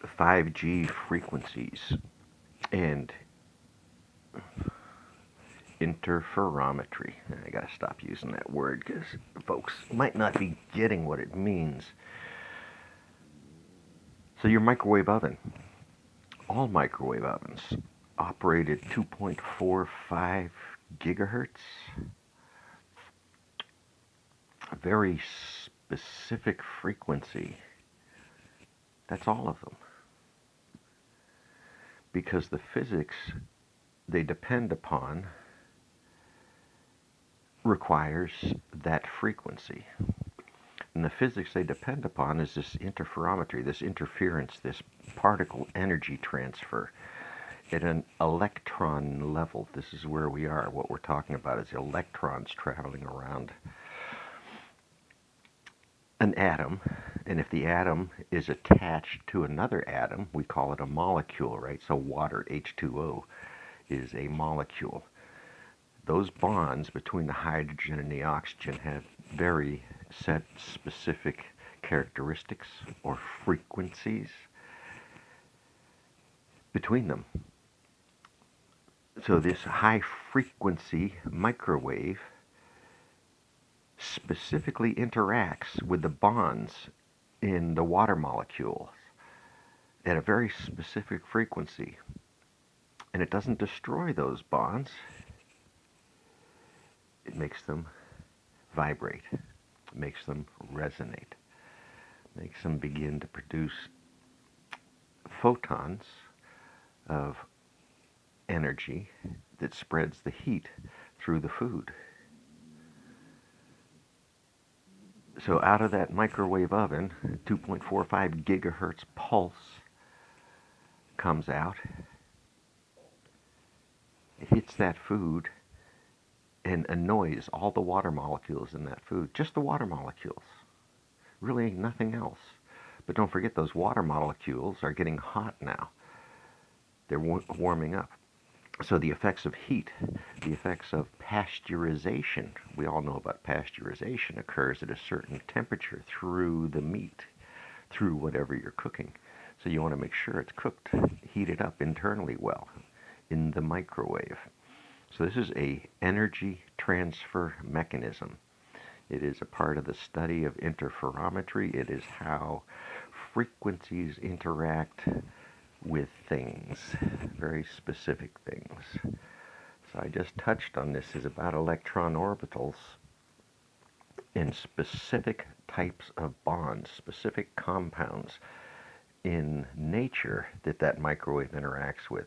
5G frequencies and interferometry. I gotta stop using that word because folks might not be getting what it means. So your microwave oven, all microwave ovens operate at 2.45 gigahertz, a very specific frequency. That's all of them. Because the physics they depend upon requires that frequency. And the physics they depend upon is this interferometry, this interference, this particle energy transfer at an electron level. This is where we are. What we're talking about is electrons traveling around an atom. And if the atom is attached to another atom, we call it a molecule, right? So water, H2O, is a molecule. Those bonds between the hydrogen and the oxygen have very set specific characteristics or frequencies between them. So this high frequency microwave specifically interacts with the bonds in the water molecules at a very specific frequency. And it doesn't destroy those bonds. It makes them vibrate, makes them resonate, makes them begin to produce photons of energy that spreads the heat through the food. So out of that microwave oven, 2.45 gigahertz pulse comes out. It hits that food and annoys all the water molecules in that food. Just the water molecules. Really nothing else. But don't forget, those water molecules are getting hot now. They're warming up. So the effects of heat, the effects of pasteurization, we all know about pasteurization, occurs at a certain temperature through the meat, through whatever you're cooking. So you want to make sure it's cooked, heated up internally well in the microwave. So this is a energy transfer mechanism. It is a part of the study of interferometry. It is how frequencies interact with things, very specific things. So I just touched on this, is about electron orbitals and specific types of bonds, specific compounds in nature that microwave interacts with.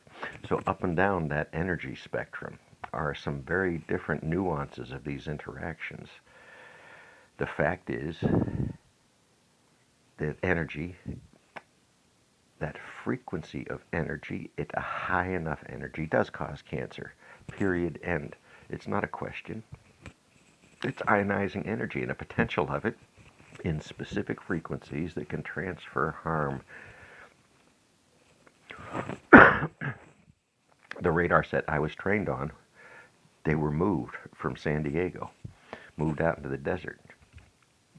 So up and down that energy spectrum are some very different nuances of these interactions. The fact is that energy, that frequency of energy at a high enough energy does cause cancer. Period. End. It's not a question. It's ionizing energy and a potential of it in specific frequencies that can transfer harm. The radar set I was trained on, they were moved from San Diego, moved out into the desert.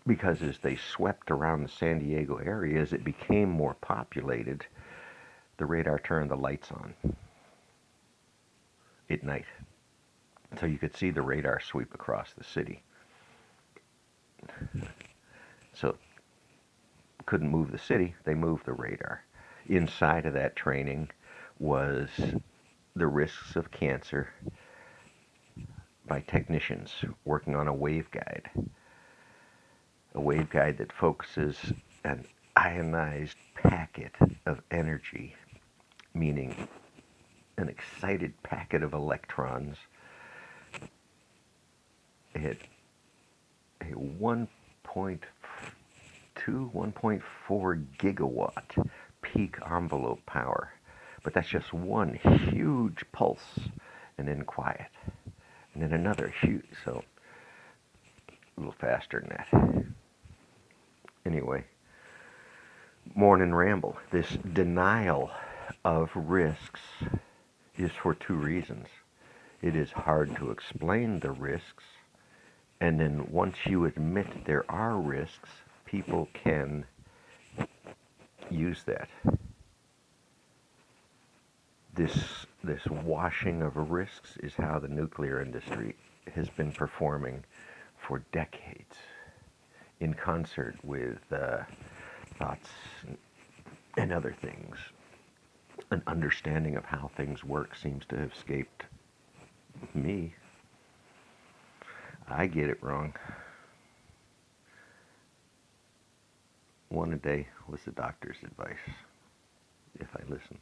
Because as they swept around the San Diego area, as it became more populated, the radar turned the lights on at night. So you could see the radar sweep across the city. So couldn't move the city, they moved the radar. Inside of that training was the risks of cancer by technicians working on a waveguide that focuses an ionized packet of energy, meaning an excited packet of electrons at a 1.2, 1.4 gigawatt peak envelope power. But that's just one huge pulse, and then quiet. And then another huge, so a little faster than that. Anyway, Morning Ramble. This denial of risks is for two reasons. It is hard to explain the risks, and then once you admit there are risks, people can use that. this washing of risks is how the nuclear industry has been performing for decades, in concert with thoughts and other things. An understanding of how things work seems to have escaped me. I get it wrong. One a day was the doctor's advice, if I listened.